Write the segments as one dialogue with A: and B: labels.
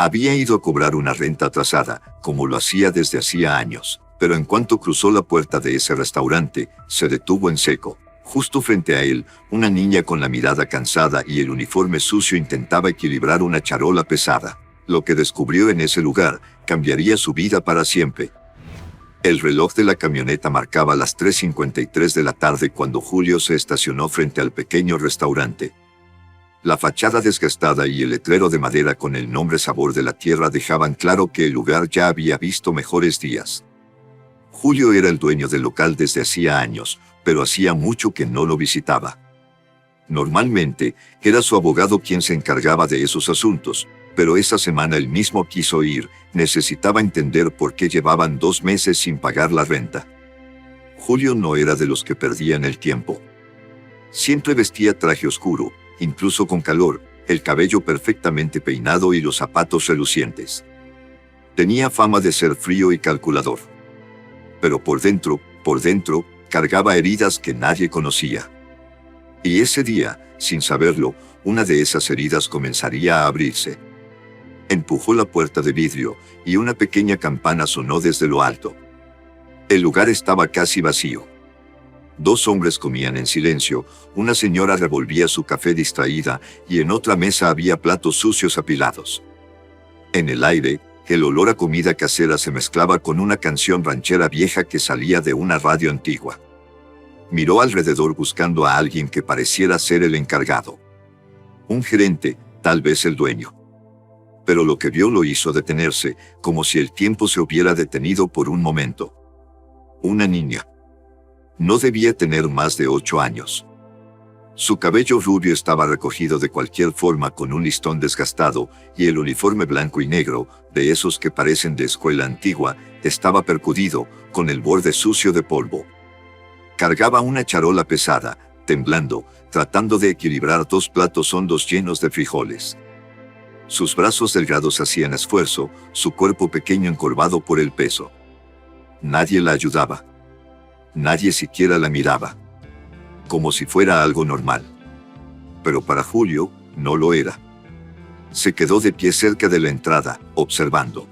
A: Había ido a cobrar una renta atrasada, como lo hacía desde hacía años, pero en cuanto cruzó la puerta de ese restaurante, se detuvo en seco. Justo frente a él, una niña con la mirada cansada y el uniforme sucio intentaba equilibrar una charola pesada. Lo que descubrió en ese lugar cambiaría su vida para siempre. El reloj de la camioneta marcaba las 3:53 de la tarde cuando Julio se estacionó frente al pequeño restaurante. La fachada desgastada y el letrero de madera con el nombre Sabor de la Tierra dejaban claro que el lugar ya había visto mejores días. Julio era el dueño del local desde hacía años, pero hacía mucho que no lo visitaba. Normalmente, era su abogado quien se encargaba de esos asuntos, pero esa semana él mismo quiso ir. Necesitaba entender por qué llevaban 2 meses sin pagar la renta. Julio no era de los que perdían el tiempo. Siempre vestía traje oscuro, incluso con calor, el cabello perfectamente peinado y los zapatos relucientes. Tenía fama de ser frío y calculador. Pero por dentro, cargaba heridas que nadie conocía. Y ese día, sin saberlo, una de esas heridas comenzaría a abrirse. Empujó la puerta de vidrio, y una pequeña campana sonó desde lo alto. El lugar estaba casi vacío. 2 hombres comían en silencio, una señora revolvía su café distraída, y en otra mesa había platos sucios apilados. En el aire, el olor a comida casera se mezclaba con una canción ranchera vieja que salía de una radio antigua. Miró alrededor buscando a alguien que pareciera ser el encargado. Un gerente, tal vez el dueño. Pero lo que vio lo hizo detenerse, como si el tiempo se hubiera detenido por un momento. Una niña. No debía tener más de 8 años. Su cabello rubio estaba recogido de cualquier forma con un listón desgastado, y el uniforme blanco y negro, de esos que parecen de escuela antigua, estaba percudido, con el borde sucio de polvo. Cargaba una charola pesada, temblando, tratando de equilibrar 2 platos hondos llenos de frijoles. Sus brazos delgados hacían esfuerzo, su cuerpo pequeño encorvado por el peso. Nadie la ayudaba. Nadie siquiera la miraba. Como si fuera algo normal. Pero para Julio, no lo era. Se quedó de pie cerca de la entrada, observando.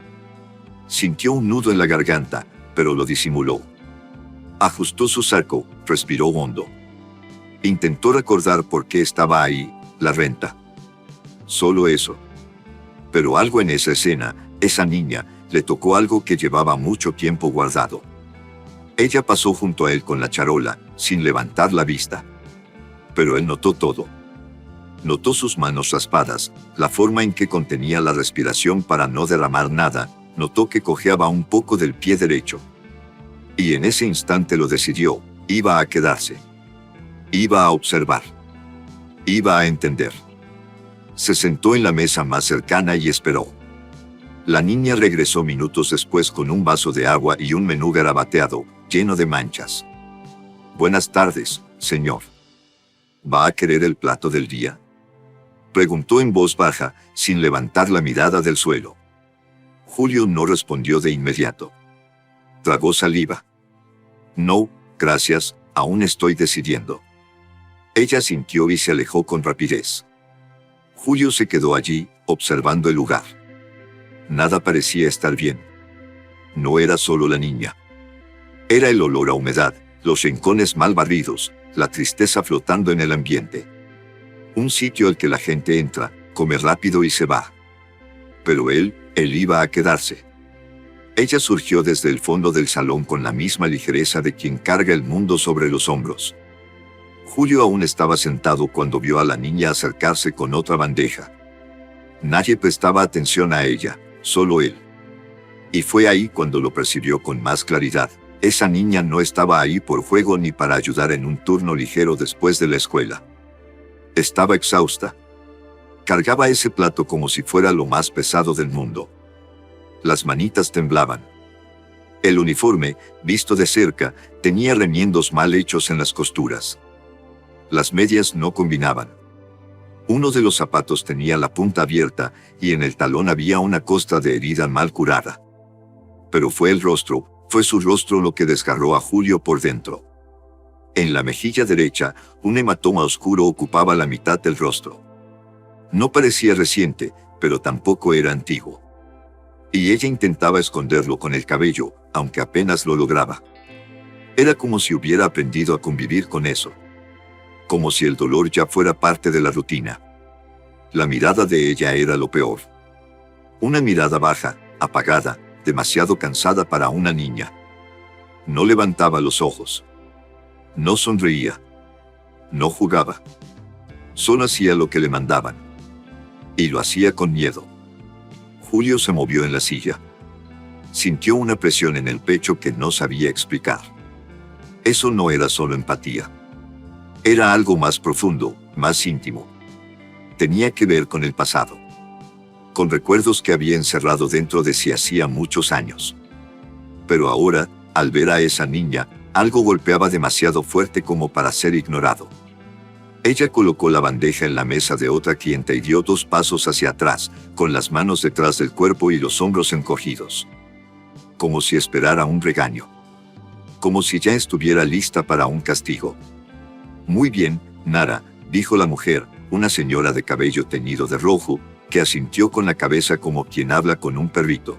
A: Sintió un nudo en la garganta, pero lo disimuló. Ajustó su saco, respiró hondo. Intentó recordar por qué estaba ahí, la renta. Solo eso. Pero algo en esa escena, esa niña, le tocó algo que llevaba mucho tiempo guardado. Ella pasó junto a él con la charola, sin levantar la vista. Pero él notó todo. Notó sus manos raspadas, la forma en que contenía la respiración para no derramar nada, notó que cojeaba un poco del pie derecho. Y en ese instante lo decidió, iba a quedarse. Iba a observar. Iba a entender. Se sentó en la mesa más cercana y esperó. La niña regresó minutos después con un vaso de agua y un menú garabateado, lleno de manchas. «Buenas tardes, señor. ¿Va a querer el plato del día?», preguntó en voz baja, sin levantar la mirada del suelo. Julio no respondió de inmediato. Tragó saliva. «No, gracias, aún estoy decidiendo». Ella sintió y se alejó con rapidez. Julio se quedó allí, observando el lugar. Nada parecía estar bien. No era solo la niña. Era el olor a humedad, los rincones mal barridos, la tristeza flotando en el ambiente. Un sitio al que la gente entra, come rápido y se va. Pero él iba a quedarse. Ella surgió desde el fondo del salón con la misma ligereza de quien carga el mundo sobre los hombros. Julio aún estaba sentado cuando vio a la niña acercarse con otra bandeja. Nadie prestaba atención a ella, solo él. Y fue ahí cuando lo percibió con más claridad. Esa niña no estaba ahí por juego ni para ayudar en un turno ligero después de la escuela. Estaba exhausta. Cargaba ese plato como si fuera lo más pesado del mundo. Las manitas temblaban. El uniforme, visto de cerca, tenía remiendos mal hechos en las costuras. Las medias no combinaban. Uno de los zapatos tenía la punta abierta, y en el talón había una costra de herida mal curada. Pero fue su rostro lo que desgarró a Julio por dentro. En la mejilla derecha, un hematoma oscuro ocupaba la mitad del rostro. No parecía reciente, pero tampoco era antiguo. Y ella intentaba esconderlo con el cabello, aunque apenas lo lograba. Era como si hubiera aprendido a convivir con eso. Como si el dolor ya fuera parte de la rutina. La mirada de ella era lo peor. Una mirada baja, apagada, demasiado cansada para una niña. No levantaba los ojos. No sonreía. No jugaba. Solo hacía lo que le mandaban. Y lo hacía con miedo. Julio se movió en la silla. Sintió una presión en el pecho que no sabía explicar. Eso no era solo empatía. Era algo más profundo, más íntimo. Tenía que ver con el pasado. Con recuerdos que había encerrado dentro de sí hacía muchos años. Pero ahora, al ver a esa niña, algo golpeaba demasiado fuerte como para ser ignorado. Ella colocó la bandeja en la mesa de otra clienta y dio 2 pasos hacia atrás, con las manos detrás del cuerpo y los hombros encogidos. Como si esperara un regaño. Como si ya estuviera lista para un castigo. Muy bien, Nara, dijo la mujer, una señora de cabello teñido de rojo, que asintió con la cabeza como quien habla con un perrito.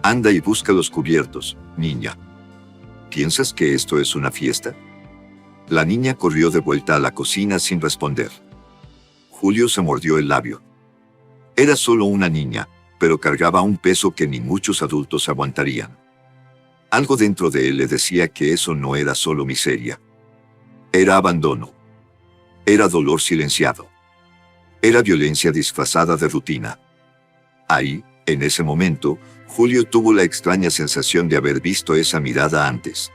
A: Anda y busca los cubiertos, niña. ¿Piensas que esto es una fiesta? La niña corrió de vuelta a la cocina sin responder. Julio se mordió el labio. Era solo una niña, pero cargaba un peso que ni muchos adultos aguantarían. Algo dentro de él le decía que eso no era solo miseria. Era abandono. Era dolor silenciado. Era violencia disfrazada de rutina. Ahí, en ese momento, Julio tuvo la extraña sensación de haber visto esa mirada antes.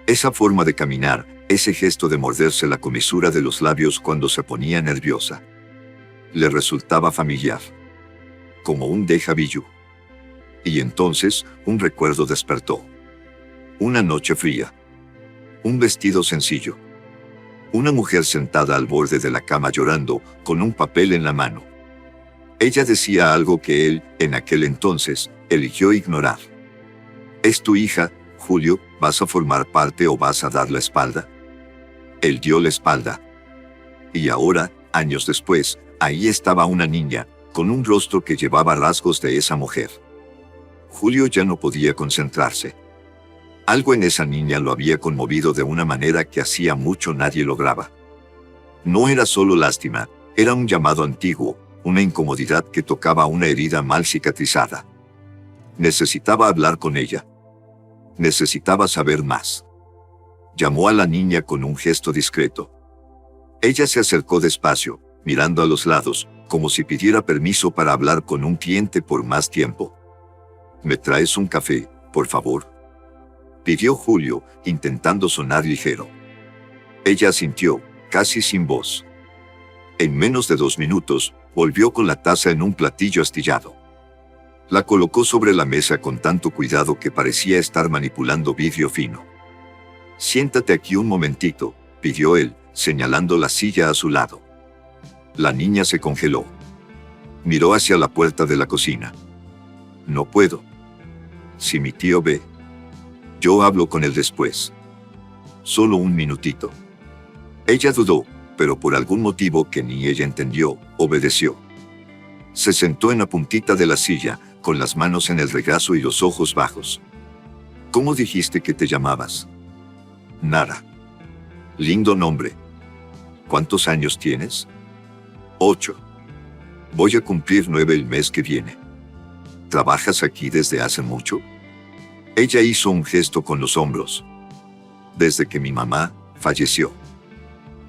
A: Esa forma de caminar, ese gesto de morderse la comisura de los labios cuando se ponía nerviosa. Le resultaba familiar. Como un déjà vu. Y entonces, un recuerdo despertó. Una noche fría. Un vestido sencillo. Una mujer sentada al borde de la cama llorando, con un papel en la mano. Ella decía algo que él, en aquel entonces, eligió ignorar. ¿Es tu hija, Julio? ¿Vas a formar parte o vas a dar la espalda? Él dio la espalda. Y ahora, años después, ahí estaba una niña, con un rostro que llevaba rasgos de esa mujer. Julio ya no podía concentrarse. Algo en esa niña lo había conmovido de una manera que hacía mucho nadie lograba. No era solo lástima, era un llamado antiguo, una incomodidad que tocaba una herida mal cicatrizada. Necesitaba hablar con ella. Necesitaba saber más. Llamó a la niña con un gesto discreto. Ella se acercó despacio, mirando a los lados, como si pidiera permiso para hablar con un cliente por más tiempo. ¿Me traes un café, por favor?, pidió Julio, intentando sonar ligero. Ella asintió, casi sin voz. En menos de 2 minutos, volvió con la taza en un platillo astillado. La colocó sobre la mesa con tanto cuidado que parecía estar manipulando vidrio fino. Siéntate aquí un momentito, pidió él, señalando la silla a su lado. La niña se congeló. Miró hacia la puerta de la cocina. No puedo. Si mi tío ve, yo hablo con él después. Solo un minutito. Ella dudó, pero por algún motivo que ni ella entendió, obedeció. Se sentó en la puntita de la silla, con las manos en el regazo y los ojos bajos. ¿Cómo dijiste que te llamabas? Nara. Lindo nombre. ¿Cuántos años tienes? 8. Voy a cumplir 9 el mes que viene. ¿Trabajas aquí desde hace mucho? Ella hizo un gesto con los hombros. Desde que mi mamá falleció.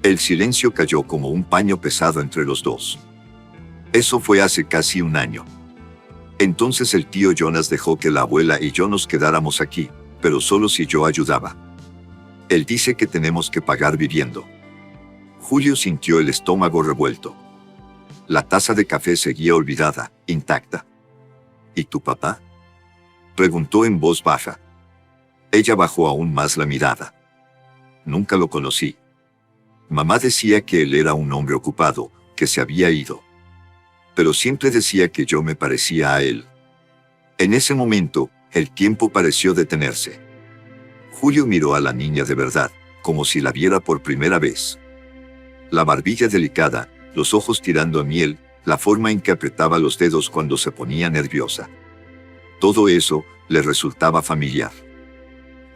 A: El silencio cayó como un paño pesado entre los dos. Eso fue hace casi 1 año. Entonces el tío Jonas dejó que la abuela y yo nos quedáramos aquí, pero solo si yo ayudaba. Él dice que tenemos que pagar viviendo. Julio sintió el estómago revuelto. La taza de café seguía olvidada, intacta. ¿Y tu papá?, preguntó en voz baja. Ella bajó aún más la mirada. Nunca lo conocí. Mamá decía que él era un hombre ocupado, que se había ido. Pero siempre decía que yo me parecía a él. En ese momento, el tiempo pareció detenerse. Julio miró a la niña de verdad, como si la viera por primera vez. La barbilla delicada, los ojos tirando a miel, la forma en que apretaba los dedos cuando se ponía nerviosa. Todo eso le resultaba familiar.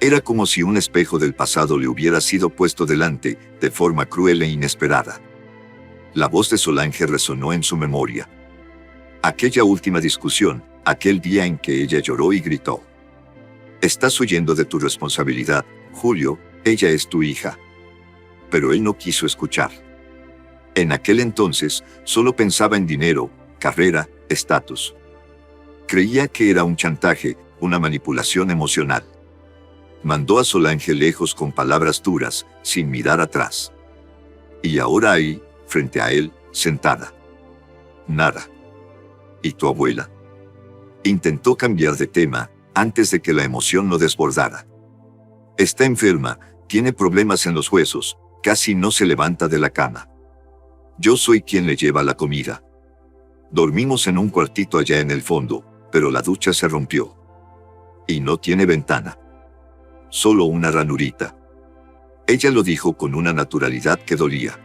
A: Era como si un espejo del pasado le hubiera sido puesto delante, de forma cruel e inesperada. La voz de Solange resonó en su memoria. Aquella última discusión, aquel día en que ella lloró y gritó. «Estás huyendo de tu responsabilidad, Julio, ella es tu hija». Pero él no quiso escuchar. En aquel entonces, solo pensaba en dinero, carrera, estatus. Creía que era un chantaje, una manipulación emocional. Mandó a Solange lejos con palabras duras, sin mirar atrás. Y ahora ahí, frente a él, sentada. Nada. ¿Y tu abuela? Intentó cambiar de tema, antes de que la emoción lo desbordara. Está enferma, tiene problemas en los huesos, casi no se levanta de la cama. Yo soy quien le lleva la comida. Dormimos en un cuartito allá en el fondo, pero la ducha se rompió. Y no tiene ventana. Solo una ranurita. Ella lo dijo con una naturalidad que dolía.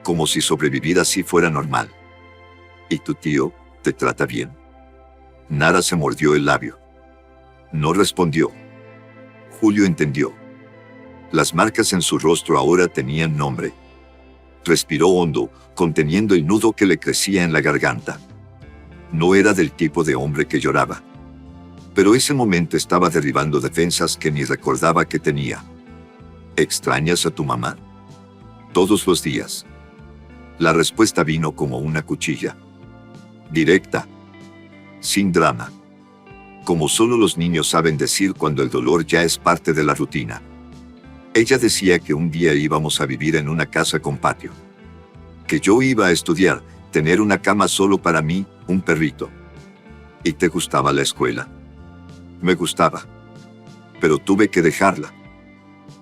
A: Como si sobrevivir así fuera normal. ¿Y tu tío, te trata bien? Nara se mordió el labio. No respondió. Julio entendió. Las marcas en su rostro ahora tenían nombre. Respiró hondo, conteniendo el nudo que le crecía en la garganta. No era del tipo de hombre que lloraba. Pero ese momento estaba derribando defensas que ni recordaba que tenía. ¿Extrañas a tu mamá? Todos los días. La respuesta vino como una cuchilla. Directa. Sin drama. Como solo los niños saben decir cuando el dolor ya es parte de la rutina. Ella decía que un día íbamos a vivir en una casa con patio. Que yo iba a estudiar, tener una cama solo para mí, un perrito. ¿Y te gustaba la escuela? Me gustaba. Pero tuve que dejarla.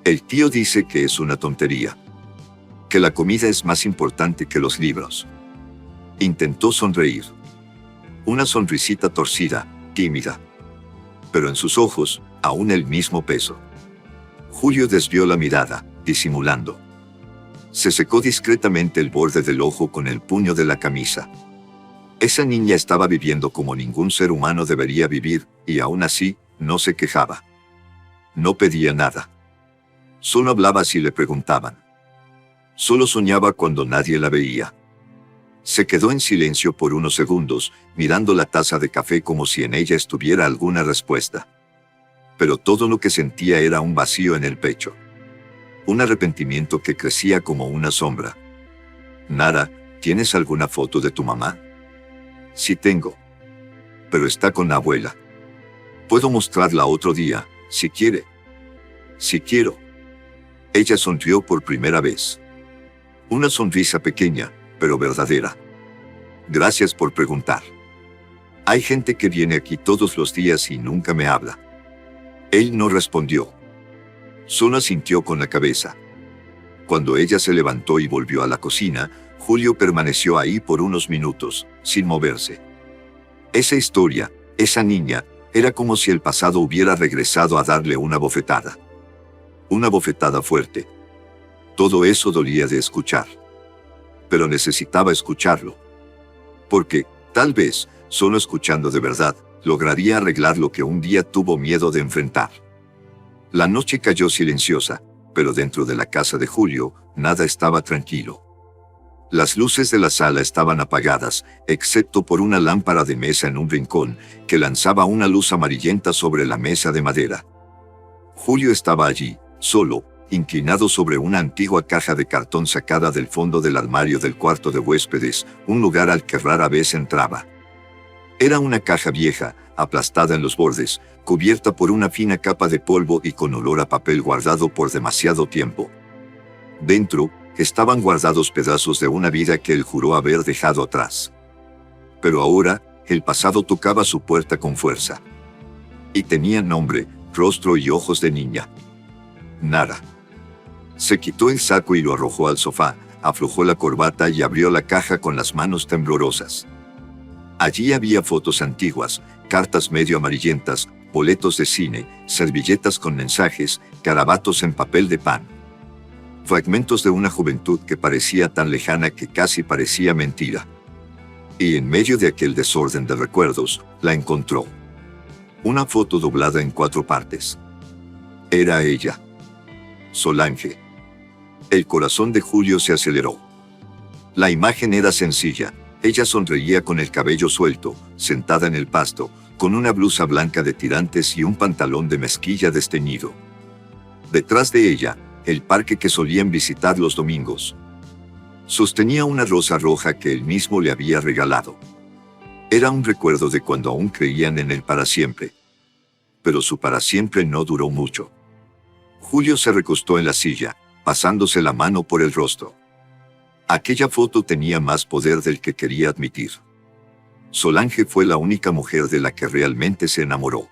A: El tío dice que es una tontería. Que la comida es más importante que los libros. Intentó sonreír. Una sonrisita torcida, tímida. Pero en sus ojos, aún el mismo peso. Julio desvió la mirada, disimulando. Se secó discretamente el borde del ojo con el puño de la camisa. Esa niña estaba viviendo como ningún ser humano debería vivir, y aún así, no se quejaba. No pedía nada. Solo hablaba si le preguntaban. Solo soñaba cuando nadie la veía. Se quedó en silencio por unos segundos, mirando la taza de café como si en ella estuviera alguna respuesta. Pero todo lo que sentía era un vacío en el pecho. Un arrepentimiento que crecía como una sombra. Nara, ¿tienes alguna foto de tu mamá? Sí tengo. Pero está con la abuela. Puedo mostrarla otro día, si quiere. Si quiero. Ella sonrió por primera vez. Una sonrisa pequeña, pero verdadera. Gracias por preguntar. Hay gente que viene aquí todos los días y nunca me habla. Él no respondió. Solo asintió con la cabeza. Cuando ella se levantó y volvió a la cocina, Julio permaneció ahí por unos minutos, sin moverse. Esa historia, esa niña, era como si el pasado hubiera regresado a darle una bofetada. Una bofetada fuerte. Todo eso dolía de escuchar. Pero necesitaba escucharlo. Porque, tal vez, solo escuchando de verdad, lograría arreglar lo que un día tuvo miedo de enfrentar. La noche cayó silenciosa, pero dentro de la casa de Julio, nada estaba tranquilo. Las luces de la sala estaban apagadas, excepto por una lámpara de mesa en un rincón, que lanzaba una luz amarillenta sobre la mesa de madera. Julio estaba allí, solo, inclinado sobre una antigua caja de cartón sacada del fondo del armario del cuarto de huéspedes, un lugar al que rara vez entraba. Era una caja vieja, aplastada en los bordes, cubierta por una fina capa de polvo y con olor a papel guardado por demasiado tiempo. Dentro, estaban guardados pedazos de una vida que él juró haber dejado atrás. Pero ahora, el pasado tocaba su puerta con fuerza. Y tenía nombre, rostro y ojos de niña. Nara. Se quitó el saco y lo arrojó al sofá, aflojó la corbata y abrió la caja con las manos temblorosas. Allí había fotos antiguas, cartas medio amarillentas, boletos de cine, servilletas con mensajes, garabatos en papel de pan. Fragmentos de una juventud que parecía tan lejana que casi parecía mentira. Y en medio de aquel desorden de recuerdos, la encontró. Una foto doblada en 4 partes. Era ella. Solange. El corazón de Julio se aceleró. La imagen era sencilla. Ella sonreía con el cabello suelto, sentada en el pasto, con una blusa blanca de tirantes y un pantalón de mezclilla desteñido. Detrás de ella, el parque que solían visitar los domingos. Sostenía una rosa roja que él mismo le había regalado. Era un recuerdo de cuando aún creían en él para siempre. Pero su para siempre no duró mucho. Julio se recostó en la silla, pasándose la mano por el rostro. Aquella foto tenía más poder del que quería admitir. Solange fue la única mujer de la que realmente se enamoró.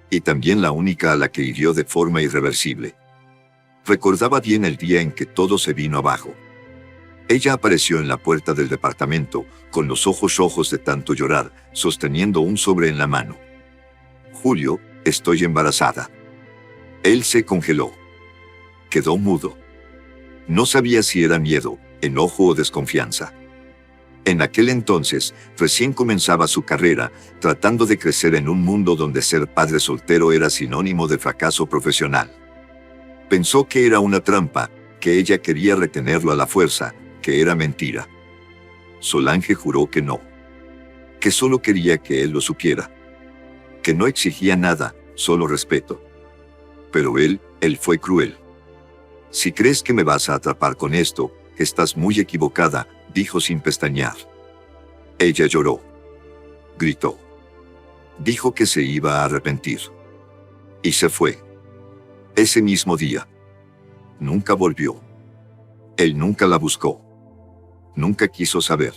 A: Y también la única a la que hirió de forma irreversible. Recordaba bien el día en que todo se vino abajo. Ella apareció en la puerta del departamento, con los ojos rojos de tanto llorar, sosteniendo un sobre en la mano. Julio, estoy embarazada. Él se congeló. Quedó mudo. No sabía si era miedo, enojo o desconfianza. En aquel entonces, recién comenzaba su carrera, tratando de crecer en un mundo donde ser padre soltero era sinónimo de fracaso profesional. Pensó que era una trampa, que ella quería retenerlo a la fuerza, que era mentira. Solange juró que no. Que solo quería que él lo supiera. Que no exigía nada, solo respeto. Pero él fue cruel. Si crees que me vas a atrapar con esto, estás muy equivocada, dijo sin pestañear. Ella lloró. Gritó. Dijo que se iba a arrepentir. Y se fue. Ese mismo día. Nunca volvió. Él nunca la buscó. Nunca quiso saber.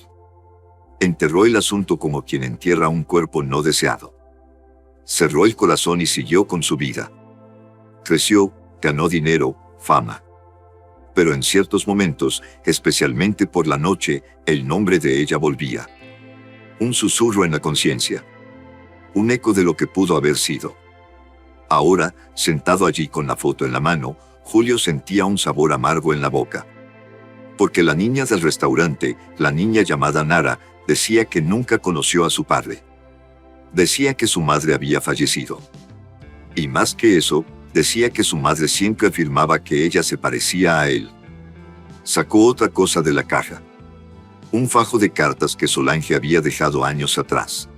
A: Enterró el asunto como quien entierra un cuerpo no deseado. Cerró el corazón y siguió con su vida. Creció, ganó dinero, fama. Pero en ciertos momentos, especialmente por la noche, el nombre de ella volvía. Un susurro en la conciencia. Un eco de lo que pudo haber sido. Ahora, sentado allí con la foto en la mano, Julio sentía un sabor amargo en la boca. Porque la niña del restaurante, la niña llamada Nara, decía que nunca conoció a su padre. Decía que su madre había fallecido. Y más que eso, decía que su madre siempre afirmaba que ella se parecía a él. Sacó otra cosa de la caja. Un fajo de cartas que Solange había dejado años atrás.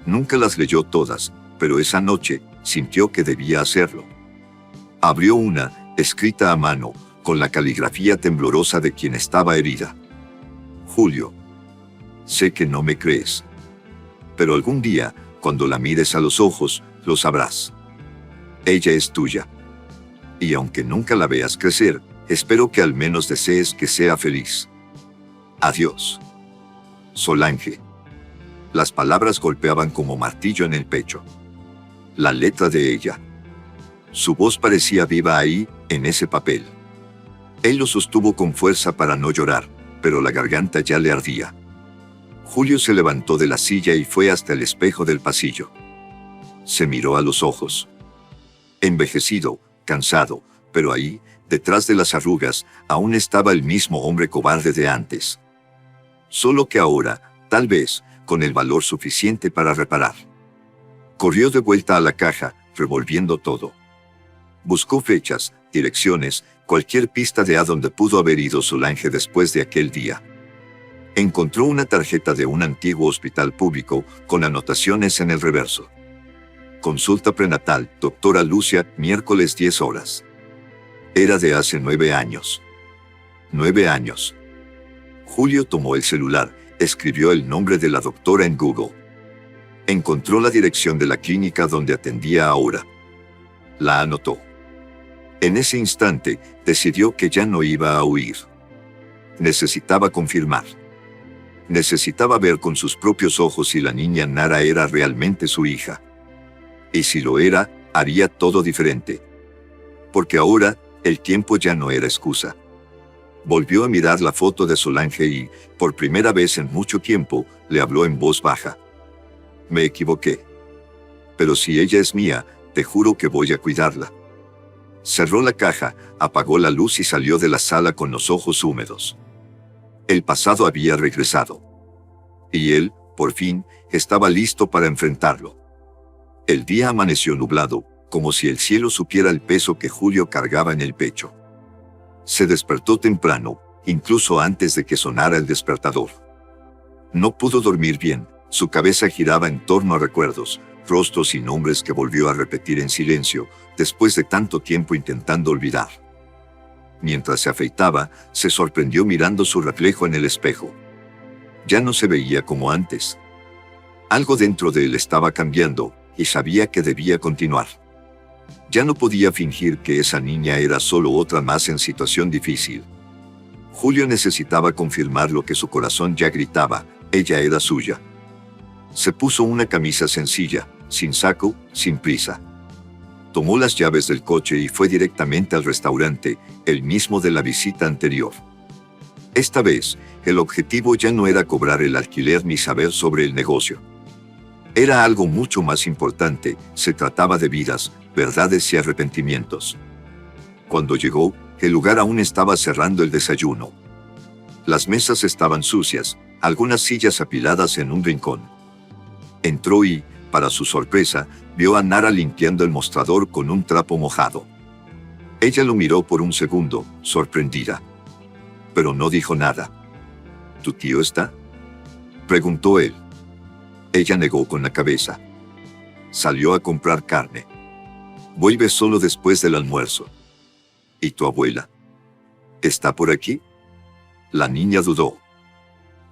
A: Nunca las leyó todas, pero esa noche sintió que debía hacerlo. Abrió una, escrita a mano, con la caligrafía temblorosa de quien estaba herida. Julio. Sé que no me crees. Pero algún día, cuando la mires a los ojos, lo sabrás. Ella es tuya. Y aunque nunca la veas crecer, espero que al menos desees que sea feliz. Adiós. Solange. Las palabras golpeaban como martillo en el pecho. La letra de ella. Su voz parecía viva ahí, en ese papel. Él lo sostuvo con fuerza para no llorar, pero la garganta ya le ardía. Julio se levantó de la silla y fue hasta el espejo del pasillo. Se miró a los ojos. Envejecido, cansado, pero ahí, detrás de las arrugas, aún estaba el mismo hombre cobarde de antes. Solo que ahora, tal vez, con el valor suficiente para reparar. Corrió de vuelta a la caja, revolviendo todo. Buscó fechas, direcciones, cualquier pista de a dónde pudo haber ido Solange después de aquel día. Encontró una tarjeta de un antiguo hospital público, con anotaciones en el reverso. Consulta prenatal, doctora Lucia, miércoles 10 horas. Era de hace 9 años. 9 años. Julio tomó el celular, escribió el nombre de la doctora en Google. Encontró la dirección de la clínica donde atendía ahora. La anotó. En ese instante, decidió que ya no iba a huir. Necesitaba confirmar. Necesitaba ver con sus propios ojos si la niña Nara era realmente su hija. Y si lo era, haría todo diferente. Porque ahora, el tiempo ya no era excusa. Volvió a mirar la foto de Solange y, por primera vez en mucho tiempo, le habló en voz baja. Me equivoqué. Pero si ella es mía, te juro que voy a cuidarla. Cerró la caja, apagó la luz y salió de la sala con los ojos húmedos. El pasado había regresado. Y él, por fin, estaba listo para enfrentarlo. El día amaneció nublado, como si el cielo supiera el peso que Julio cargaba en el pecho. Se despertó temprano, incluso antes de que sonara el despertador. No pudo dormir bien, su cabeza giraba en torno a recuerdos, rostros y nombres que volvió a repetir en silencio, después de tanto tiempo intentando olvidar. Mientras se afeitaba, se sorprendió mirando su reflejo en el espejo. Ya no se veía como antes. Algo dentro de él estaba cambiando, y sabía que debía continuar. Ya no podía fingir que esa niña era solo otra más en situación difícil. Julio necesitaba confirmar lo que su corazón ya gritaba: ella era suya. Se puso una camisa sencilla, sin saco, sin prisa. Tomó las llaves del coche y fue directamente al restaurante, el mismo de la visita anterior. Esta vez, el objetivo ya no era cobrar el alquiler ni saber sobre el negocio. Era algo mucho más importante, se trataba de vidas, verdades y arrepentimientos. Cuando llegó, el lugar aún estaba cerrando el desayuno. Las mesas estaban sucias, algunas sillas apiladas en un rincón. Entró y, para su sorpresa, vio a Nara limpiando el mostrador con un trapo mojado. Ella lo miró por un segundo, sorprendida. Pero no dijo nada. ¿Tu tío está?, preguntó él. Ella negó con la cabeza. Salió a comprar carne. Vuelve solo después del almuerzo. ¿Y tu abuela? ¿Está por aquí? La niña dudó.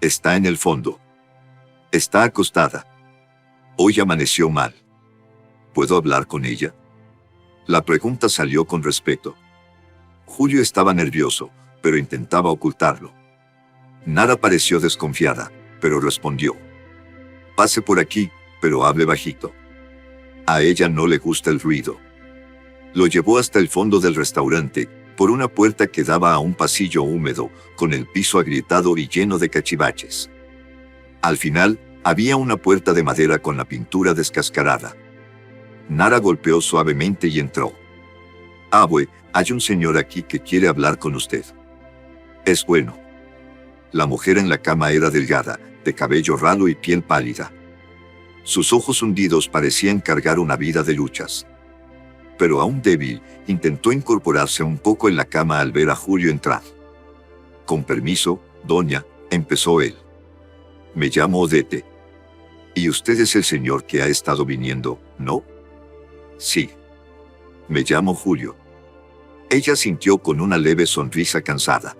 A: Está en el fondo. Está acostada. Hoy amaneció mal. ¿Puedo hablar con ella? La pregunta salió con respeto. Julio estaba nervioso, pero intentaba ocultarlo. Nara pareció desconfiada, pero respondió: pase por aquí, pero hable bajito. A ella no le gusta el ruido. Lo llevó hasta el fondo del restaurante, por una puerta que daba a un pasillo húmedo, con el piso agrietado y lleno de cachivaches. Al final, había una puerta de madera con la pintura descascarada. Nara golpeó suavemente y entró. Abue, hay un señor aquí que quiere hablar con usted. Es bueno. La mujer en la cama era delgada, de cabello ralo y piel pálida. Sus ojos hundidos parecían cargar una vida de luchas. Pero aún débil, intentó incorporarse un poco en la cama al ver a Julio entrar. Con permiso, doña, empezó él. Me llamo Odete. Y usted es el señor que ha estado viniendo, ¿no? Sí. Me llamo Julio. Ella sintió con una leve sonrisa cansada.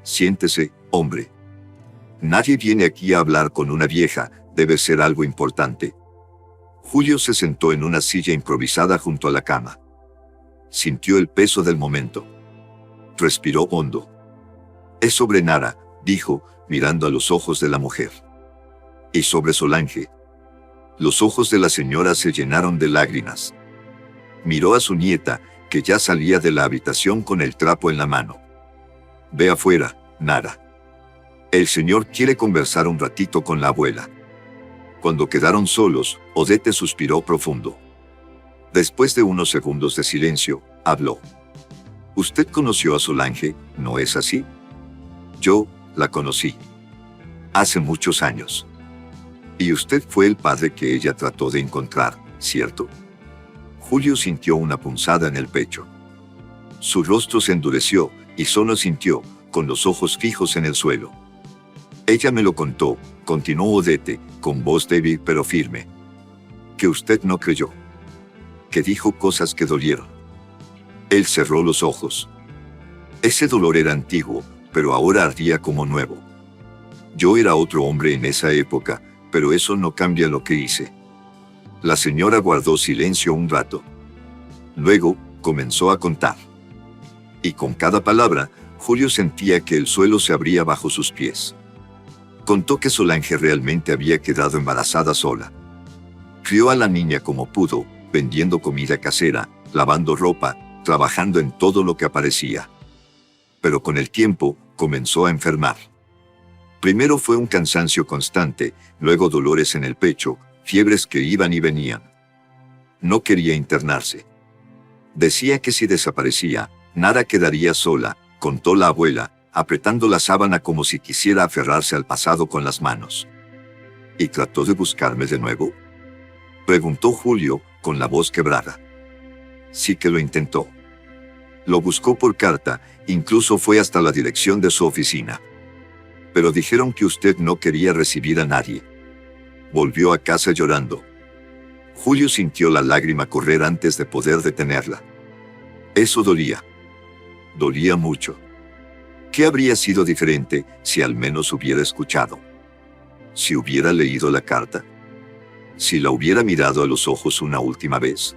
A: Siéntese, hombre. Nadie viene aquí a hablar con una vieja, debe ser algo importante. Julio se sentó en una silla improvisada junto a la cama. Sintió el peso del momento. Respiró hondo. Es sobre Nara, dijo, mirando a los ojos de la mujer. Y sobre Solange. Los ojos de la señora se llenaron de lágrimas. Miró a su nieta, que ya salía de la habitación con el trapo en la mano. Ve afuera, Nara. El señor quiere conversar un ratito con la abuela. Cuando quedaron solos, Odete suspiró profundo. Después de unos segundos de silencio, habló. Usted conoció a Solange, ¿no es así? Yo la conocí. Hace muchos años. Y usted fue el padre que ella trató de encontrar, ¿cierto? Julio sintió una punzada en el pecho. Su rostro se endureció, y solo sintió, con los ojos fijos en el suelo. Ella me lo contó, continuó Odete, con voz débil pero firme. Que usted no creyó. Que dijo cosas que dolieron. Él cerró los ojos. Ese dolor era antiguo, pero ahora ardía como nuevo. Yo era otro hombre en esa época, pero eso no cambia lo que hice. La señora guardó silencio un rato. Luego, comenzó a contar. Y con cada palabra, Julio sentía que el suelo se abría bajo sus pies. Contó que Solange realmente había quedado embarazada sola. Crió a la niña como pudo, vendiendo comida casera, lavando ropa, trabajando en todo lo que aparecía. Pero con el tiempo, comenzó a enfermar. Primero fue un cansancio constante, luego dolores en el pecho, fiebres que iban y venían. No quería internarse. Decía que si desaparecía, Nara quedaría sola, contó la abuela, apretando la sábana como si quisiera aferrarse al pasado con las manos. ¿Y trató de buscarme de nuevo?, preguntó Julio, con la voz quebrada. Sí que lo intentó. Lo buscó por carta, incluso fue hasta la dirección de su oficina. Pero dijeron que usted no quería recibir a nadie. Volvió a casa llorando. Julio sintió la lágrima correr antes de poder detenerla. Eso dolía. Dolía mucho. ¿Qué habría sido diferente si al menos hubiera escuchado? ¿Si hubiera leído la carta? ¿Si la hubiera mirado a los ojos una última vez?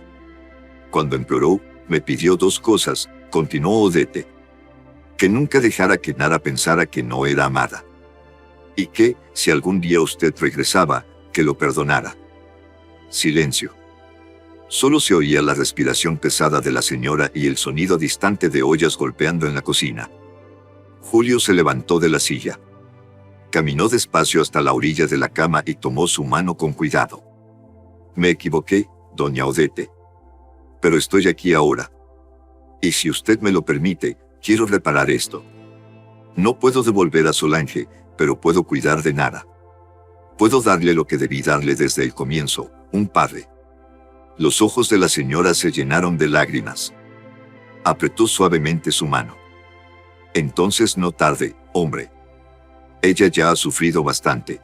A: Cuando empeoró, me pidió 2 cosas, continuó Odette. Que nunca dejara que Nara pensara que no era amada. Y que, si algún día usted regresaba, que lo perdonara. Silencio. Solo se oía la respiración pesada de la señora y el sonido distante de ollas golpeando en la cocina. Julio se levantó de la silla. Caminó despacio hasta la orilla de la cama y tomó su mano con cuidado. Me equivoqué, doña Odette. Pero estoy aquí ahora. Y si usted me lo permite, quiero reparar esto. No puedo devolver a Solange, pero puedo cuidar de Nara. Puedo darle lo que debí darle desde el comienzo, un padre. Los ojos de la señora se llenaron de lágrimas. Apretó suavemente su mano. Entonces no tarde, hombre. Ella ya ha sufrido bastante.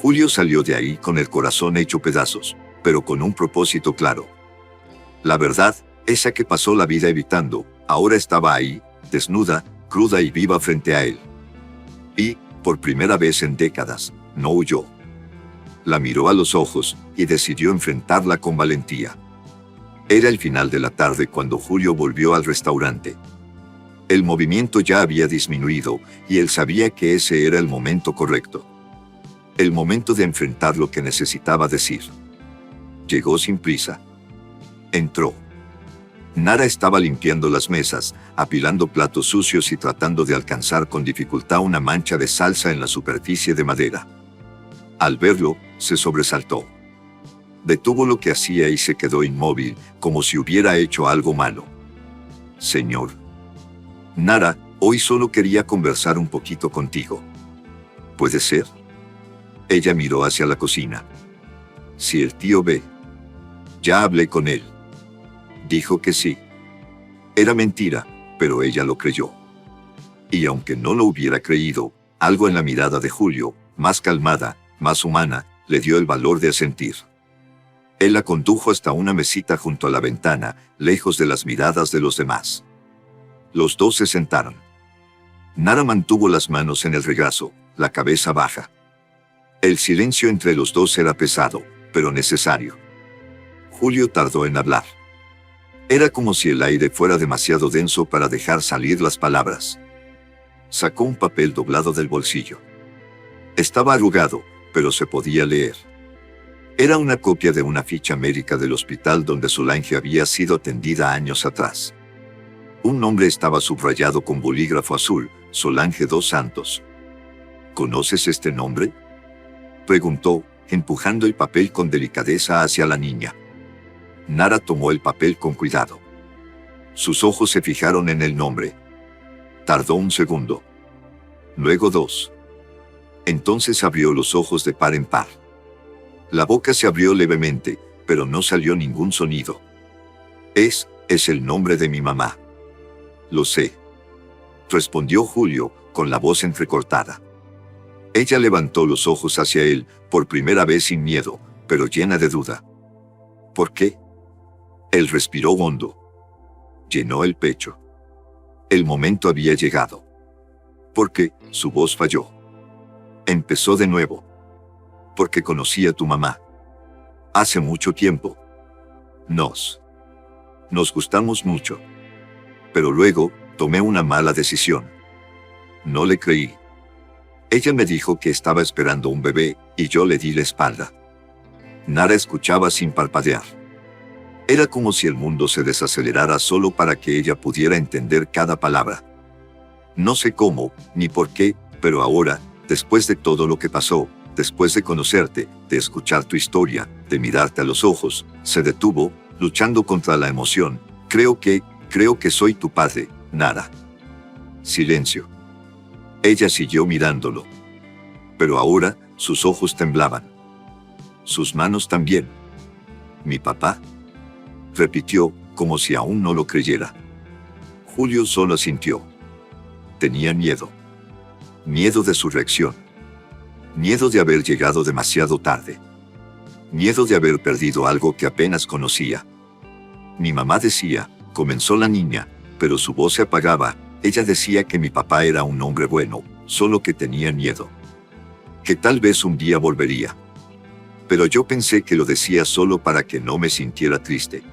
A: Julio salió de ahí con el corazón hecho pedazos, pero con un propósito claro. La verdad, esa que pasó la vida evitando, ahora estaba ahí, desnuda, cruda y viva frente a él. Y, por primera vez en décadas, no huyó. La miró a los ojos y decidió enfrentarla con valentía. Era el final de la tarde cuando Julio volvió al restaurante. El movimiento ya había disminuido y él sabía que ese era el momento correcto. El momento de enfrentar lo que necesitaba decir. Llegó sin prisa. Entró. Nara estaba limpiando las mesas, apilando platos sucios y tratando de alcanzar con dificultad una mancha de salsa en la superficie de madera. Al verlo, se sobresaltó. Detuvo lo que hacía y se quedó inmóvil, como si hubiera hecho algo malo. Señor. Nara, hoy solo quería conversar un poquito contigo. ¿Puede ser? Ella miró hacia la cocina. Si el tío ve. Ya hablé con él. Dijo que sí. Era mentira, pero ella lo creyó. Y aunque no lo hubiera creído, algo en la mirada de Julio, más calmada, más humana, le dio el valor de asentir. Él la condujo hasta una mesita junto a la ventana, lejos de las miradas de los demás. Los dos se sentaron. Nara mantuvo las manos en el regazo, la cabeza baja. El silencio entre los dos era pesado, pero necesario. Julio tardó en hablar. Era como si el aire fuera demasiado denso para dejar salir las palabras. Sacó un papel doblado del bolsillo. Estaba arrugado, pero se podía leer. Era una copia de una ficha médica del hospital donde Solange había sido atendida años atrás. Un nombre estaba subrayado con bolígrafo azul, Solange dos Santos. ¿Conoces este nombre?, preguntó, empujando el papel con delicadeza hacia la niña. Nara tomó el papel con cuidado. Sus ojos se fijaron en el nombre. Tardó un segundo. Luego 2. Entonces abrió los ojos de par en par. La boca se abrió levemente, pero no salió ningún sonido. Es el nombre de mi mamá. Lo sé, respondió Julio, con la voz entrecortada. Ella levantó los ojos hacia él, por primera vez sin miedo, pero llena de duda. ¿Por qué? Él respiró hondo. Llenó el pecho. El momento había llegado. Porque su voz falló. Empezó de nuevo. Porque conocí a tu mamá. Hace mucho tiempo. Nos gustamos mucho. Pero luego, tomé una mala decisión. No le creí. Ella me dijo que estaba esperando un bebé, y yo le di la espalda. Nara escuchaba sin parpadear. Era como si el mundo se desacelerara solo para que ella pudiera entender cada palabra. No sé cómo, ni por qué, pero ahora, después de todo lo que pasó, después de conocerte, de escuchar tu historia, de mirarte a los ojos, se detuvo, luchando contra la emoción. Creo que soy tu padre, Nara. Silencio. Ella siguió mirándolo. Pero ahora, Sus ojos temblaban. Sus manos también. ¿Mi papá?, repitió, como si aún no lo creyera. Julio solo asintió. Tenía miedo. Miedo de su reacción. Miedo de haber llegado demasiado tarde. Miedo de haber perdido algo que apenas conocía. Mi mamá decía, comenzó la niña, pero su voz se apagaba. Ella decía que mi papá era un hombre bueno, solo que tenía miedo. Que tal vez un día volvería. Pero yo pensé que lo decía solo para que no me sintiera triste.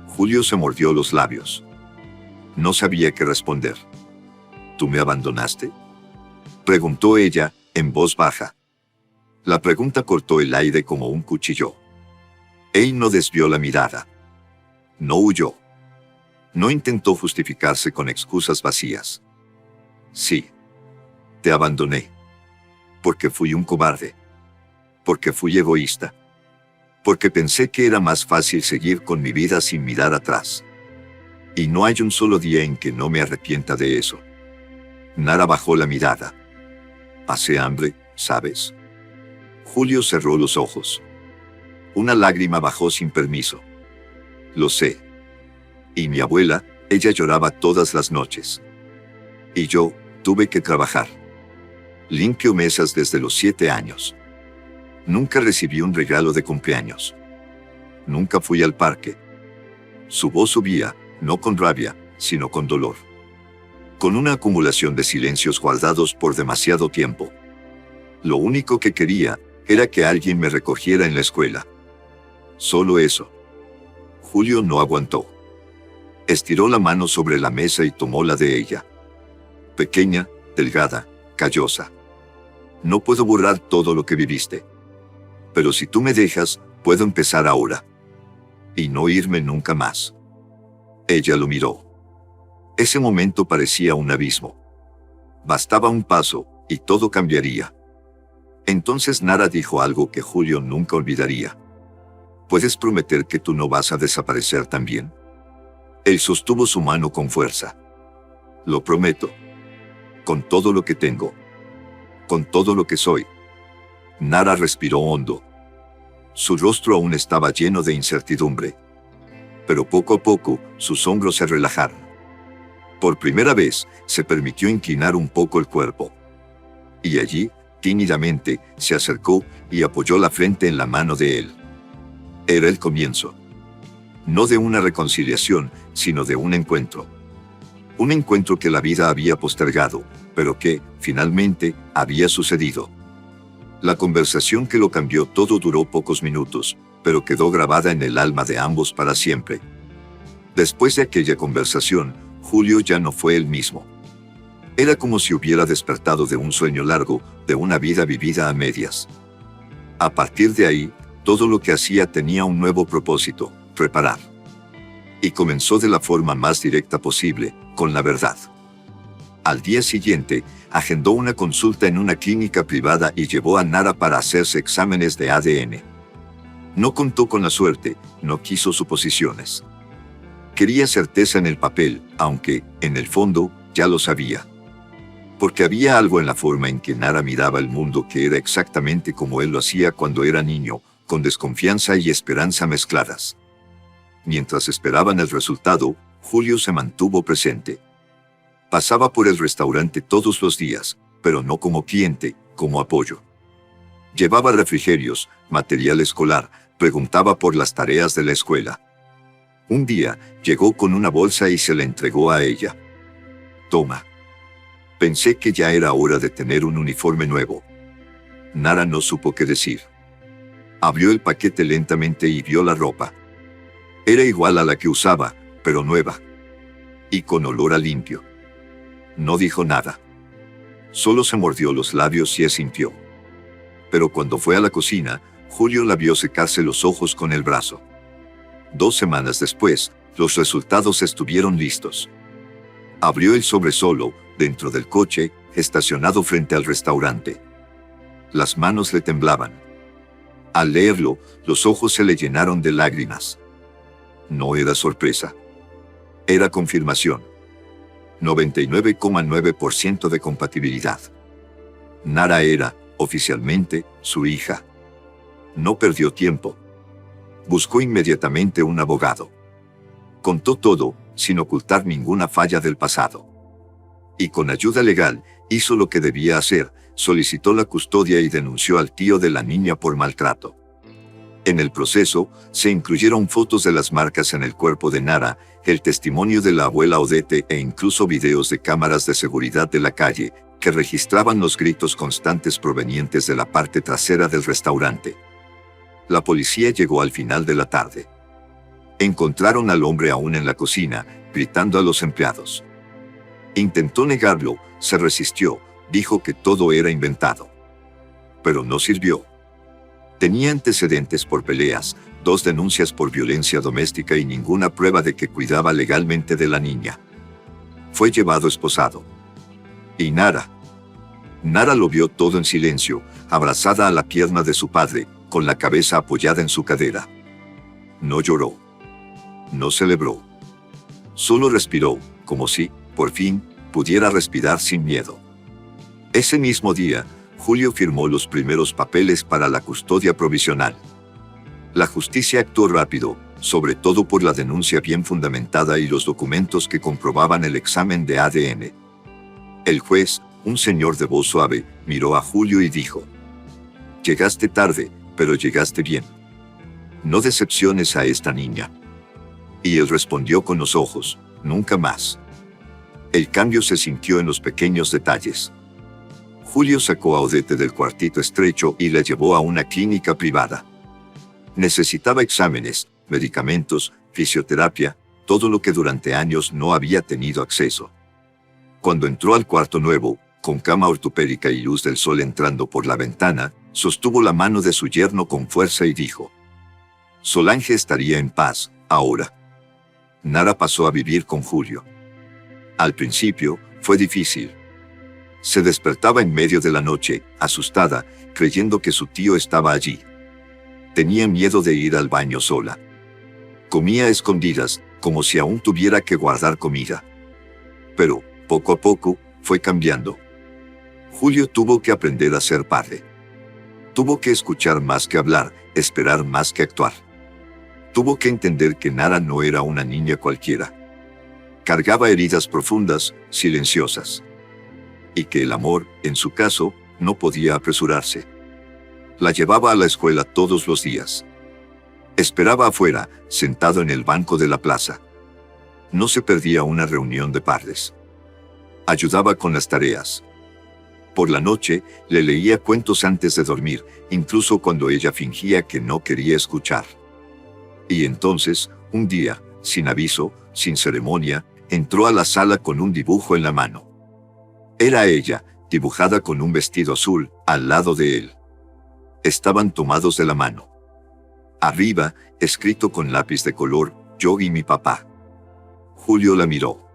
A: Julio se mordió los labios. No sabía qué responder. ¿Tú me abandonaste?, preguntó ella, en voz baja. La pregunta cortó el aire como un cuchillo. Él no desvió la mirada. No huyó. No intentó justificarse con excusas vacías. Sí. Te abandoné. Porque fui un cobarde. Porque fui egoísta. Porque pensé que era más fácil seguir con mi vida sin mirar atrás. Y no hay un solo día en que no me arrepienta de eso. Nara bajó la mirada. Pasé hambre, ¿sabes? Julio cerró los ojos. Una lágrima bajó sin permiso. Lo sé. Y mi abuela, ella lloraba todas las noches. Y yo, tuve que trabajar. Limpio mesas desde los 7 años. Nunca recibí un regalo de cumpleaños. Nunca fui al parque. Su voz subía, no con rabia, sino con dolor. Con una acumulación de silencios guardados por demasiado tiempo. Lo único que quería era que alguien me recogiera en la escuela. Solo eso. Julio no aguantó. Estiró la mano sobre la mesa y tomó la de ella. Pequeña, delgada, callosa. No puedo borrar todo lo que viviste. Pero si tú me dejas, puedo empezar ahora. Y no irme nunca más. Ella lo miró. Ese momento parecía un abismo. Bastaba un paso, y todo cambiaría. Entonces Nara dijo algo que Julio nunca olvidaría. ¿Puedes prometer que tú no vas a desaparecer también? Él sostuvo su mano con fuerza. Lo prometo. Con todo lo que tengo. Con todo lo que soy. Nara respiró hondo. Su rostro aún estaba lleno de incertidumbre. Pero poco a poco, sus hombros se relajaron. Por primera vez, se permitió inclinar un poco el cuerpo. Y allí, tímidamente, se acercó y apoyó la frente en la mano de él. Era el comienzo. No de una reconciliación, sino de un encuentro. Un encuentro que la vida había postergado, pero que, finalmente, había sucedido. La conversación que lo cambió todo duró pocos minutos, pero quedó grabada en el alma de ambos para siempre. Después de aquella conversación, Julio ya no fue el mismo. Era como si hubiera despertado de un sueño largo, de una vida vivida a medias. A partir de ahí, todo lo que hacía tenía un nuevo propósito: reparar. Y comenzó de la forma más directa posible, con la verdad. Al día siguiente, agendó una consulta en una clínica privada y llevó a Nara para hacerse exámenes de ADN. No contó con la suerte, no quiso suposiciones. Quería certeza en el papel, aunque, en el fondo, ya lo sabía. Porque había algo en la forma en que Nara miraba el mundo que era exactamente como él lo hacía cuando era niño, con desconfianza y esperanza mezcladas. Mientras esperaban el resultado, Julio se mantuvo presente. Pasaba por el restaurante todos los días, pero no como cliente, como apoyo. Llevaba refrigerios, material escolar, preguntaba por las tareas de la escuela. Un día, llegó con una bolsa y se la entregó a ella. Toma. Pensé que ya era hora de tener un uniforme nuevo. Nara no supo qué decir. Abrió el paquete lentamente y vio la ropa. Era igual a la que usaba, pero nueva. Y con olor a limpio. No dijo nada. Solo se mordió los labios y asintió. Pero cuando fue a la cocina, Julio la vio secarse los ojos con el brazo. 2 semanas después, los resultados estuvieron listos. Abrió el sobre solo, dentro del coche, estacionado frente al restaurante. Las manos le temblaban. Al leerlo, los ojos se le llenaron de lágrimas. No era sorpresa. Era confirmación. 99,9% de compatibilidad. Nara era, oficialmente, su hija. No perdió tiempo. Buscó inmediatamente un abogado. Contó todo, sin ocultar ninguna falla del pasado. Y con ayuda legal, hizo lo que debía hacer, solicitó la custodia y denunció al tío de la niña por maltrato. En el proceso, se incluyeron fotos de las marcas en el cuerpo de Nara, el testimonio de la abuela Odette e incluso videos de cámaras de seguridad de la calle, que registraban los gritos constantes provenientes de la parte trasera del restaurante. La policía llegó al final de la tarde. Encontraron al hombre aún en la cocina, gritando a los empleados. Intentó negarlo, se resistió, dijo que todo era inventado. Pero no sirvió. Tenía antecedentes por peleas, 2 denuncias por violencia doméstica y ninguna prueba de que cuidaba legalmente de la niña. Fue llevado esposado. Y Nara lo vio todo en silencio, abrazada a la pierna de su padre, con la cabeza apoyada en su cadera. No lloró. No celebró. Solo respiró, como si, por fin, pudiera respirar sin miedo. Ese mismo día, Julio firmó los primeros papeles para la custodia provisional. La justicia actuó rápido, sobre todo por la denuncia bien fundamentada y los documentos que comprobaban el examen de ADN. El juez, un señor de voz suave, miró a Julio y dijo: «Llegaste tarde, pero llegaste bien. No decepciones a esta niña». Y él respondió con los ojos: «Nunca más». El cambio se sintió en los pequeños detalles. Julio sacó a Odette del cuartito estrecho y la llevó a una clínica privada. Necesitaba exámenes, medicamentos, fisioterapia, todo lo que durante años no había tenido acceso. Cuando entró al cuarto nuevo, con cama ortopédica y luz del sol entrando por la ventana, sostuvo la mano de su yerno con fuerza y dijo: «Solange estaría en paz, ahora». Nara pasó a vivir con Julio. Al principio, fue difícil. Se despertaba en medio de la noche, asustada, creyendo que su tío estaba allí. Tenía miedo de ir al baño sola. Comía a escondidas, como si aún tuviera que guardar comida. Pero, poco a poco, fue cambiando. Julio tuvo que aprender a ser padre. Tuvo que escuchar más que hablar, esperar más que actuar. Tuvo que entender que Nara no era una niña cualquiera. Cargaba heridas profundas, silenciosas. Y que el amor, en su caso, no podía apresurarse. La llevaba a la escuela todos los días. Esperaba afuera, sentado en el banco de la plaza. No se perdía una reunión de padres. Ayudaba con las tareas. Por la noche, le leía cuentos antes de dormir, incluso cuando ella fingía que no quería escuchar. Y entonces, un día, sin aviso, sin ceremonia, entró a la sala con un dibujo en la mano. Era ella, dibujada con un vestido azul, al lado de él. Estaban tomados de la mano. Arriba, escrito con lápiz de color: «Yo y mi papá». Julio la miró.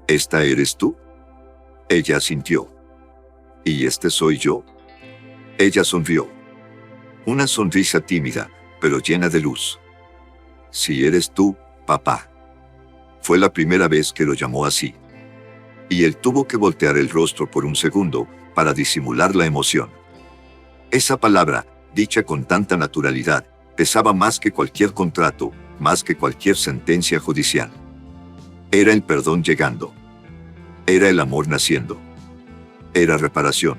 A: «¿Esta eres tú?». Ella asintió. «¿Y este soy yo?». Ella sonrió. Una sonrisa tímida, pero llena de luz. «Sí eres tú, papá». Fue la primera vez que lo llamó así. Y él tuvo que voltear el rostro por un segundo, para disimular la emoción. Esa palabra, dicha con tanta naturalidad, pesaba más que cualquier contrato, más que cualquier sentencia judicial. Era el perdón llegando. Era el amor naciendo. Era reparación.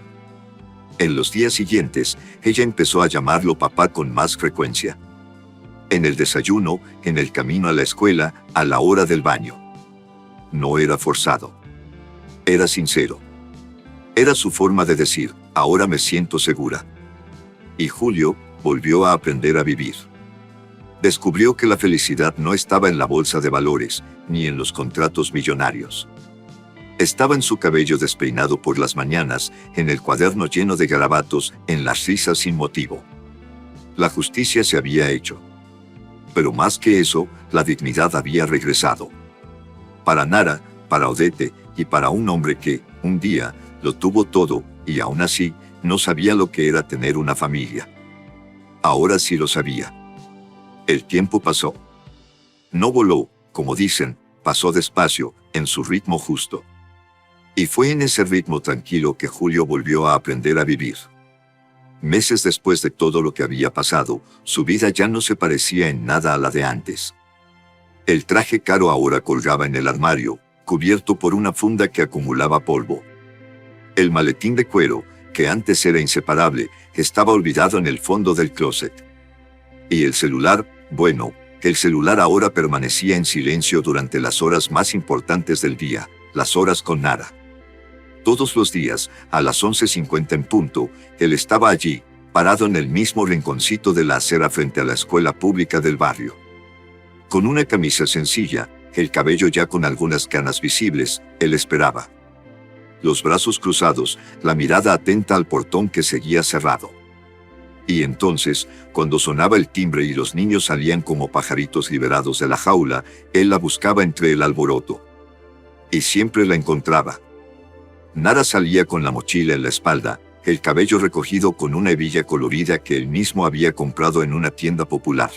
A: En los días siguientes, ella empezó a llamarlo papá con más frecuencia. En el desayuno, en el camino a la escuela, a la hora del baño. No era forzado. Era sincero. Era su forma de decir: «Ahora me siento segura». Y Julio volvió a aprender a vivir. Descubrió que la felicidad no estaba en la bolsa de valores, ni en los contratos millonarios. Estaba en su cabello despeinado por las mañanas, en el cuaderno lleno de garabatos, en las risas sin motivo. La justicia se había hecho. Pero más que eso, la dignidad había regresado. Para Nara, para Odette, y para un hombre que, un día, lo tuvo todo, y aún así, no sabía lo que era tener una familia. Ahora sí lo sabía. El tiempo pasó. No voló, como dicen, pasó despacio, en su ritmo justo. Y fue en ese ritmo tranquilo que Julio volvió a aprender a vivir. Meses después de todo lo que había pasado, su vida ya no se parecía en nada a la de antes. El traje caro ahora colgaba en el armario, cubierto por una funda que acumulaba polvo. El maletín de cuero, que antes era inseparable, estaba olvidado en el fondo del closet. Y el celular, bueno, el celular ahora permanecía en silencio durante las horas más importantes del día, las horas con Nara. Todos los días, a las 11:50 en punto, él estaba allí, parado en el mismo rinconcito de la acera frente a la escuela pública del barrio. Con una camisa sencilla, el cabello ya con algunas canas visibles, él esperaba. Los brazos cruzados, la mirada atenta al portón que seguía cerrado. Y entonces, cuando sonaba el timbre y los niños salían como pajaritos liberados de la jaula, él la buscaba entre el alboroto. Y siempre la encontraba. Nara salía con la mochila en la espalda, el cabello recogido con una hebilla colorida que él mismo había comprado en una tienda popular.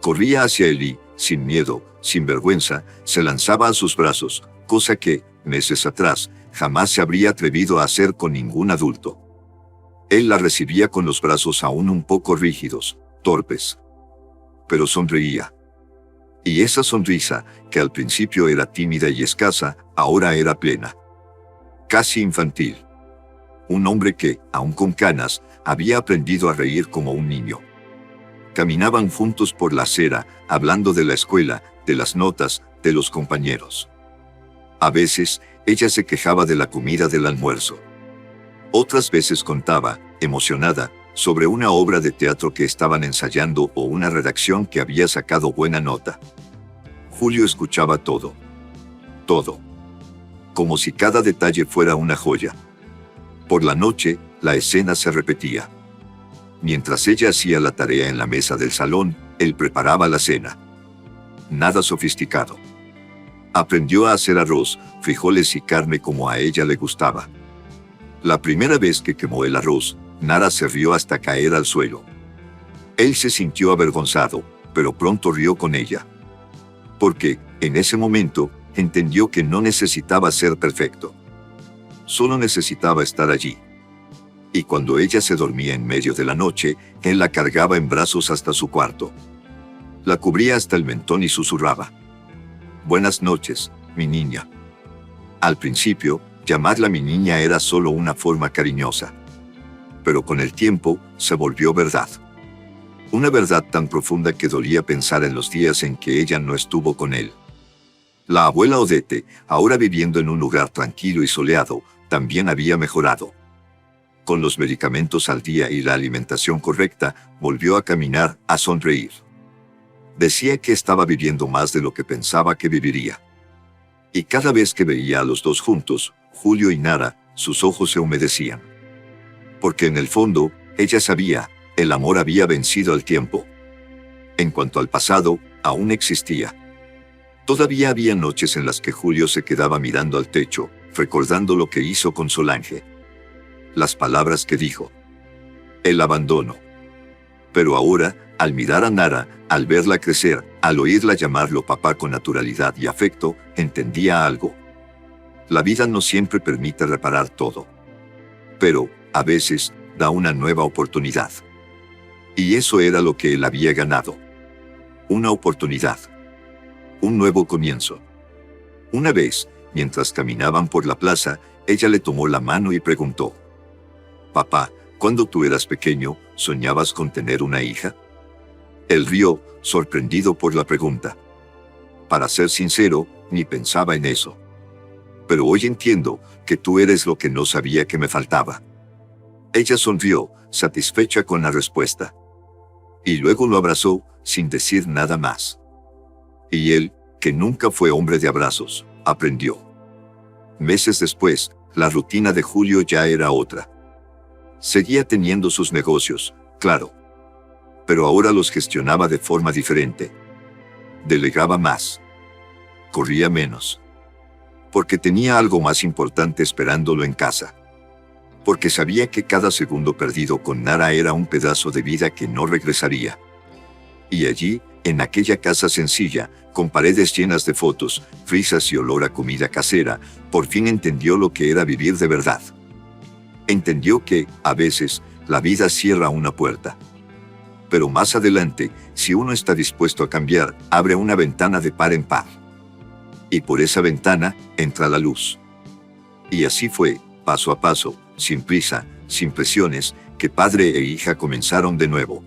A: Corría hacia él y, sin miedo, sin vergüenza, se lanzaba a sus brazos, cosa que, meses atrás, jamás se habría atrevido a hacer con ningún adulto. Él la recibía con los brazos aún un poco rígidos, torpes. Pero sonreía. Y esa sonrisa, que al principio era tímida y escasa, ahora era plena. Casi infantil. Un hombre que, aun con canas, había aprendido a reír como un niño. Caminaban juntos por la acera, hablando de la escuela, de las notas, de los compañeros. A veces, ella se quejaba de la comida del almuerzo. Otras veces contaba, emocionada, sobre una obra de teatro que estaban ensayando o una redacción que había sacado buena nota. Julio escuchaba todo. Todo. Como si cada detalle fuera una joya. Por la noche, la escena se repetía. Mientras ella hacía la tarea en la mesa del salón, él preparaba la cena. Nada sofisticado. Aprendió a hacer arroz, frijoles y carne como a ella le gustaba. La primera vez que quemó el arroz, Nara se rió hasta caer al suelo. Él se sintió avergonzado, pero pronto rió con ella. Porque, en ese momento, entendió que no necesitaba ser perfecto. Solo necesitaba estar allí. Y cuando ella se dormía en medio de la noche, él la cargaba en brazos hasta su cuarto. La cubría hasta el mentón y susurraba: «Buenas noches, mi niña». Al principio, llamarla mi niña era solo una forma cariñosa. Pero con el tiempo, se volvió verdad. Una verdad tan profunda que dolía pensar en los días en que ella no estuvo con él. La abuela Odette, ahora viviendo en un lugar tranquilo y soleado, también había mejorado. Con los medicamentos al día y la alimentación correcta, volvió a caminar, a sonreír. Decía que estaba viviendo más de lo que pensaba que viviría. Y cada vez que veía a los dos juntos, Julio y Nara, sus ojos se humedecían. Porque en el fondo, ella sabía, el amor había vencido al tiempo. En cuanto al pasado, aún existía. Todavía había noches en las que Julio se quedaba mirando al techo, recordando lo que hizo con Solange. Las palabras que dijo. El abandono. Pero ahora, al mirar a Nara, al verla crecer, al oírla llamarlo papá con naturalidad y afecto, entendía algo. La vida no siempre permite reparar todo. Pero, a veces, da una nueva oportunidad. Y eso era lo que él había ganado. Una oportunidad. Un nuevo comienzo. Una vez, mientras caminaban por la plaza, ella le tomó la mano y preguntó: «Papá, cuando tú eras pequeño, ¿soñabas con tener una hija?» Él rió, sorprendido por la pregunta. «Para ser sincero, ni pensaba en eso. Pero hoy entiendo que tú eres lo que no sabía que me faltaba». Ella sonrió, satisfecha con la respuesta. Y luego lo abrazó, sin decir nada más. Y él, que nunca fue hombre de abrazos, aprendió. Meses después, la rutina de Julio ya era otra. Seguía teniendo sus negocios, claro. Pero ahora los gestionaba de forma diferente. Delegaba más. Corría menos. Porque tenía algo más importante esperándolo en casa. Porque sabía que cada segundo perdido con Nara era un pedazo de vida que no regresaría. Y allí, en aquella casa sencilla, con paredes llenas de fotos, risas y olor a comida casera, por fin entendió lo que era vivir de verdad. Entendió que, a veces, La vida cierra una puerta. Pero más adelante, si uno está dispuesto a cambiar, abre una ventana de par en par. Y por esa ventana entra la luz. Y así fue, paso a paso, sin prisa, sin presiones, que padre e hija comenzaron de nuevo.